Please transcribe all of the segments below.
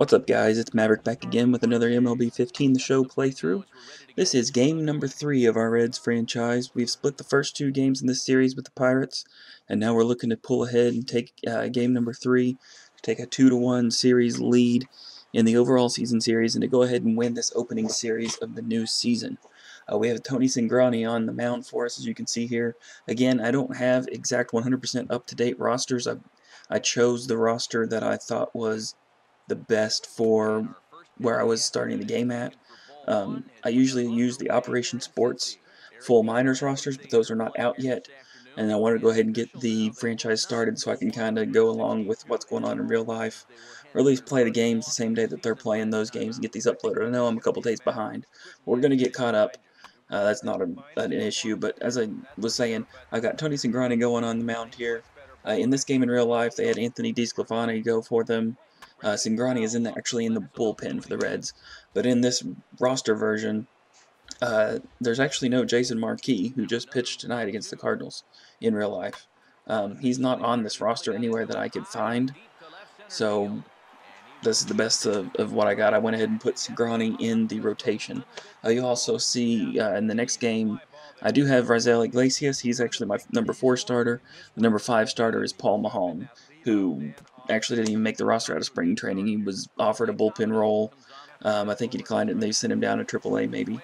What's up, guys? It's Maverick back again with another MLB 15 The Show playthrough. This is game number 3 of our Reds franchise. We've split the first 2 games in this series with the Pirates, and now we're looking to pull ahead and take game number 3 to take a 2-1 series lead in the overall season series and to go ahead and win this opening series of the new season. We have Tony Cingrani on the mound for us, as you can see here. Again, I don't have exact 100% up-to-date rosters. I chose the roster that I thought was the best for where I was starting the game at. I usually use the Operation Sports full minors rosters, but those are not out yet. And I wanted to go ahead and get the franchise started so I can kind of go along with what's going on in real life, or at least play the games the same day that they're playing those games and get these uploaded. I know I'm a couple days behind. We're going to get caught up. That's not an issue, but as I was saying, I've got Tony Cingrani going on the mound here. In this game in real life, they had Anthony DeSclafani go for them. Cingrani is actually in the bullpen for the Reds, but in this roster version, there's actually no Jason Marquis, who just pitched tonight against the Cardinals in real life. He's not on this roster anywhere that I could find, so this is the best of what I got. I went ahead and put Cingrani in the rotation. You'll also see in the next game, I do have Raisel Iglesias. He's actually my number 4 starter. The number 5 starter is Paul Mahon, who actually didn't even make the roster out of spring training. He was offered a bullpen role. I think he declined it, and they sent him down to AAA maybe.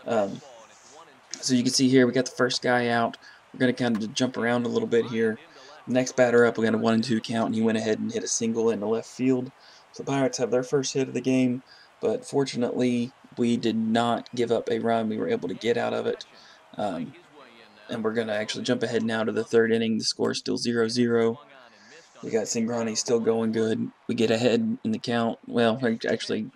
So you can see here, we got the first guy out. We're going to kind of jump around a little bit here. Next batter up, we got a 1-2 count, and he went ahead and hit a single in the left field. So the Pirates have their first hit of the game, but fortunately, we did not give up a run. We were able to get out of it. And we're going to actually jump ahead now to the third inning. The score is still 0-0. We got Cingrani still going good. We get ahead in the count. Well, actually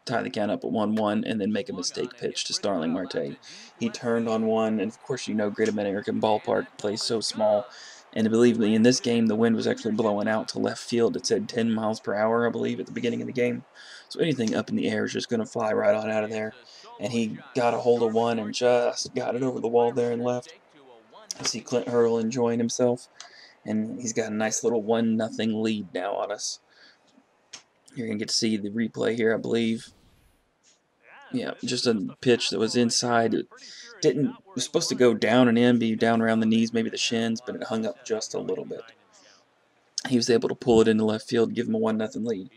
tie the count up at 1-1 and then make a mistake pitch to Starling Marte. He turned on one, and of course you know Great American Ballpark plays so small. And believe me, in this game, the wind was actually blowing out to left field. It said 10 miles per hour, I believe, at the beginning of the game. So anything up in the air is just going to fly right on out of there. And he got a hold of one and just got it over the wall there and left. I see Clint Hurdle enjoying himself. And he's got a nice little 1-0 lead now on us. You're going to get to see the replay here, I believe. Yeah, just a pitch that was inside. It was supposed to go down and in, be down around the knees, maybe the shins, but it hung up just a little bit. He was able to pull it into left field, give him a 1-0 lead.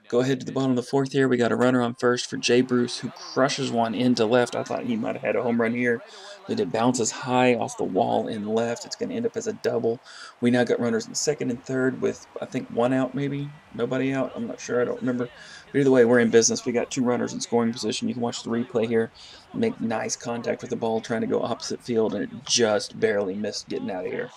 Go ahead to the bottom of the fourth here. We got a runner on first for Jay Bruce, who crushes one into left. I thought he might have had a home run here, but it bounces high off the wall in left. It's going to end up as a double. We now got runners in second and third with, I think, 1 out maybe. Nobody out. I'm not sure. I don't remember. But either way, we're in business. We got 2 runners in scoring position. You can watch the replay here. Make nice contact with the ball, trying to go opposite field, and it just barely missed getting out of here.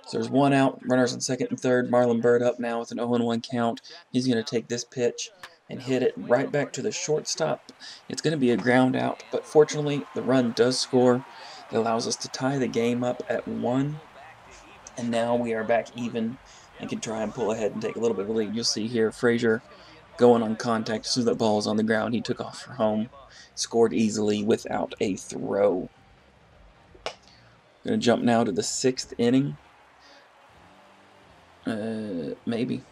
So there's 1 out, runners in second and third. Marlon Byrd up now with an 0-1 count. He's going to take this pitch and hit it right back to the shortstop. It's going to be a ground out, but fortunately the run does score. It allows us to tie the game up at 1, and now we are back even and can try and pull ahead and take a little bit of a lead. You'll see here Frazier going on contact. As soon as that ball is on the ground, he took off for home. Scored easily without a throw. Going to jump now to the 6th inning. Maybe.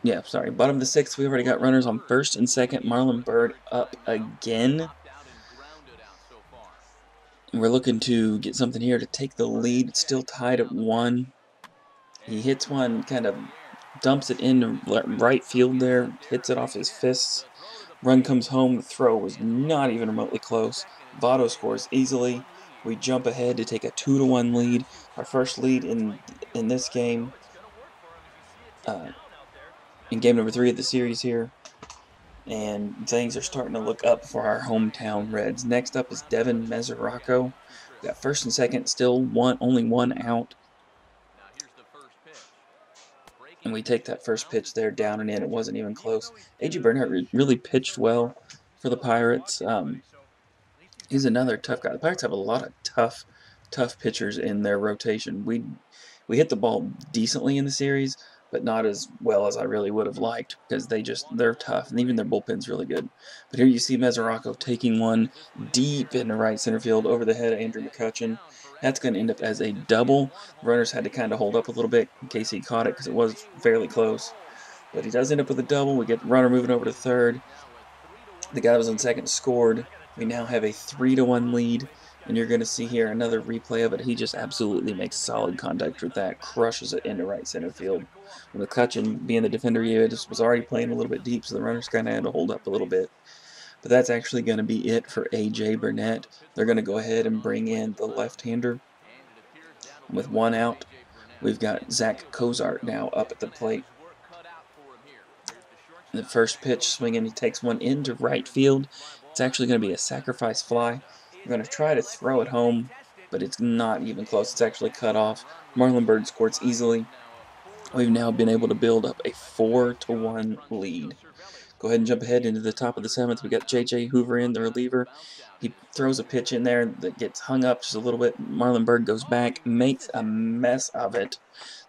Yeah, sorry. Bottom of the 6th, we already got runners on first and second. Marlon Byrd up again. We're looking to get something here to take the lead. It's still tied at 1. He hits one, kind of dumps it into right field there, hits it off his fists. Run comes home. The throw was not even remotely close. Votto scores easily. We jump ahead to take a 2-1 lead. Our first lead in this game. In game number 3 of the series here. And things are starting to look up for our hometown Reds. Next up is Devin Mesoraco. We got first and second, still only 1 out. And we take that first pitch there down and in. It wasn't even close. A.J. Bernhardt really pitched well for the Pirates. He's another tough guy. The Pirates have a lot of tough pitchers in their rotation. We hit the ball decently in the series, but not as well as I really would have liked, because they're tough, and even their bullpen's really good. But here you see Mesoraco taking one deep into right center field over the head of Andrew McCutchen. That's going to end up as a double. The runners had to kind of hold up a little bit in case he caught it, because it was fairly close. But he does end up with a double. We get the runner moving over to third. The guy that was on second scored. We now have a 3-1 lead, and you're going to see here another replay of it. He just absolutely makes solid contact with that, crushes it into right center field. When McCutcheon, being the defender he is, was already playing a little bit deep, so the runners kind of had to hold up a little bit. But that's actually going to be it for A.J. Burnett. They're going to go ahead and bring in the left-hander. With one out, we've got Zach Cozart now up at the plate. The first pitch swinging, he takes one into right field. It's actually going to be a sacrifice fly. We're going to try to throw it home, but it's not even close. It's actually cut off. Marlon Byrd scores easily. We've now been able to build up a 4-1 lead. Go ahead and jump ahead into the top of the seventh. We got J.J. Hoover in, the reliever. He throws a pitch in there that gets hung up just a little bit. Marlon Byrd goes back, makes a mess of it.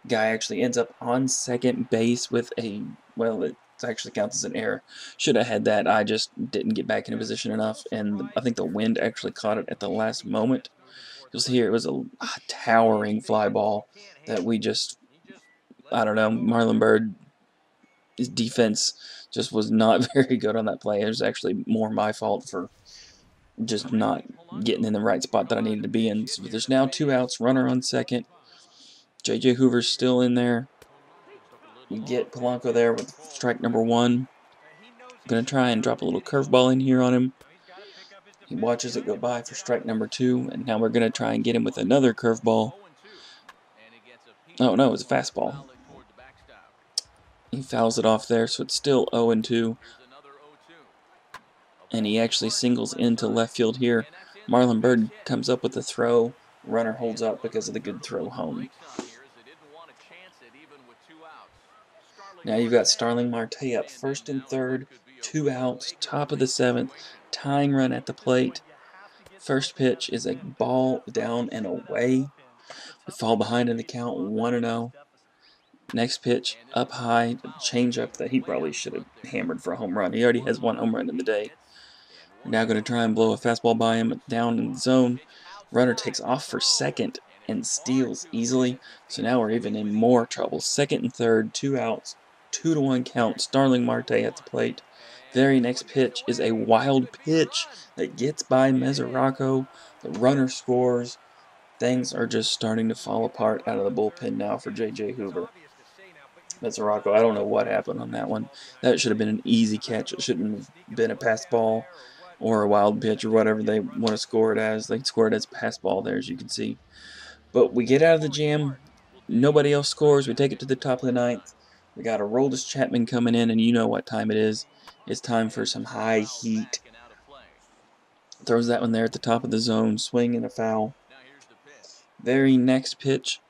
The guy actually ends up on second base with a, well, it actually counts as an error. Should have had that. I just didn't get back in a position enough, and I think the wind actually caught it at the last moment. You'll see here it was a towering fly ball that we just, I don't know, Marlon Byrd, his defense just was not very good on that play. It was actually more my fault for just not getting in the right spot that I needed to be in. So there's now 2 outs, runner on second. J.J. Hoover's still in there. We get Polanco there with strike number 1. I'm going to try and drop a little curveball in here on him. He watches it go by for strike number 2, and now we're going to try and get him with another curveball. Oh, no, it was a fastball. He fouls it off there, so it's still 0-2. And he actually singles into left field here. Marlon Byrd comes up with the throw. Runner holds up because of the good throw home. Now you've got Starling Marte up first and third, 2 outs, top of the 7th, tying run at the plate. First pitch is a ball down and away. We fall behind in the count, 1-0. Next pitch, up high, changeup that he probably should have hammered for a home run. He already has 1 home run in the day. We're now going to try and blow a fastball by him down in the zone. Runner takes off for second and steals easily. So now we're even in more trouble. Second and third, 2 outs, 2-1 count. Starling Marte at the plate. Very next pitch is a wild pitch that gets by Mesoraco. The runner scores. Things are just starting to fall apart out of the bullpen now for J.J. Hoover. Mesoraco, I don't know what happened on that one. That should have been an easy catch. It shouldn't have been a pass ball or a wild pitch or whatever they want to score it as. They score it as pass ball there, as you can see. But we get out of the jam. Nobody else scores. We take it to the top of the 9th. We got a Aroldis Chapman coming in, and you know what time it is. It's time for some high heat. Throws that one there at the top of the zone. Swing and a foul. Very next pitch.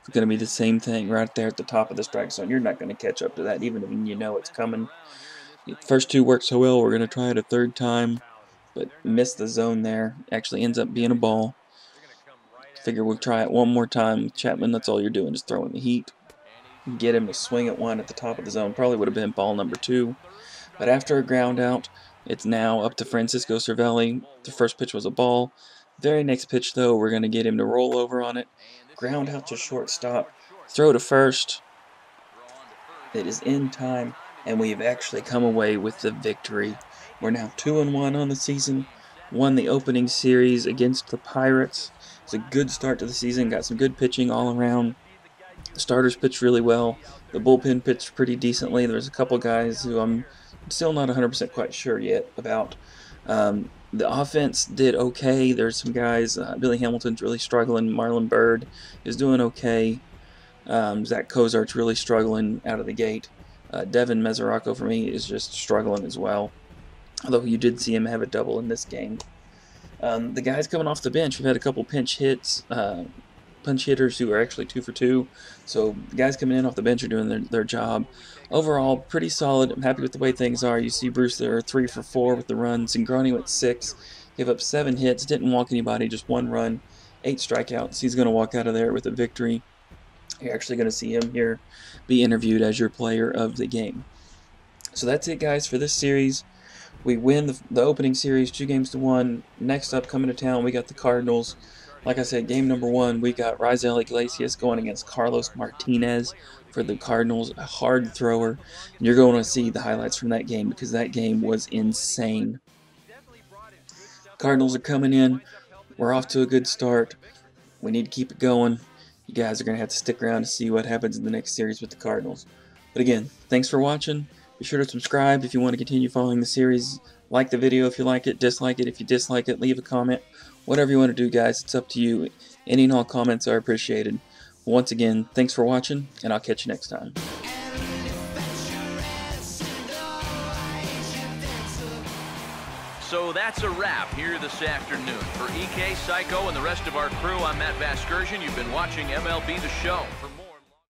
It's going to be the same thing right there at the top of the strike zone. You're not going to catch up to that, even when you know it's coming. The first 2 worked so well, we're going to try it a 3rd time, but missed the zone there. Actually ends up being a ball. Figure we'll try it one more time with Chapman. That's all you're doing is throwing the heat. Get him to swing at one at the top of the zone. Probably would have been ball number 2. But after a ground out, it's now up to Francisco Cervelli. The first pitch was a ball. Very next pitch, though, we're going to get him to roll over on it. Ground out to shortstop. Throw to first. It is in time, and we've actually come away with the victory. We're now 2-1 on the season. Won the opening series against the Pirates. It's a good start to the season. Got some good pitching all around. The starters pitched really well. The bullpen pitched pretty decently. There's a couple guys who I'm still not 100% quite sure yet about. The offense did okay. There's some guys. Billy Hamilton's really struggling. Marlon Byrd is doing okay. Zach Cozart's really struggling out of the gate. Devin Mesoraco, for me, is just struggling as well. Although you did see him have a double in this game. The guys coming off the bench, we've had a couple pinch hitters who are actually 2 for 2. So the guys coming in off the bench are doing their job. Overall, pretty solid. I'm happy with the way things are. You see Bruce there, 3 for 4 with the runs. Cingrani went 6. Gave up 7 hits. Didn't walk anybody, just 1 run. 8 strikeouts. He's going to walk out of there with a victory. You're actually going to see him here be interviewed as your player of the game. So that's it, guys, for this series. We win the opening series 2-1. Next up, coming to town, we got the Cardinals. Like I said, game number 1, we got Raisel Iglesias going against Carlos Martinez. for the Cardinals, a hard thrower. And you're going to see the highlights from that game because that game was insane. Cardinals are coming in. We're off to a good start. We need to keep it going. You guys are going to have to stick around to see what happens in the next series with the Cardinals. But again, thanks for watching. Be sure to subscribe if you want to continue following the series. Like the video if you like it. Dislike it if you dislike it. Leave a comment. Whatever you want to do, guys, it's up to you. Any and all comments are appreciated. Once again, thanks for watching, and I'll catch you next time. So that's a wrap here this afternoon. For EK, Psycho, and the rest of our crew, I'm Matt Vasgersian. You've been watching MLB The Show.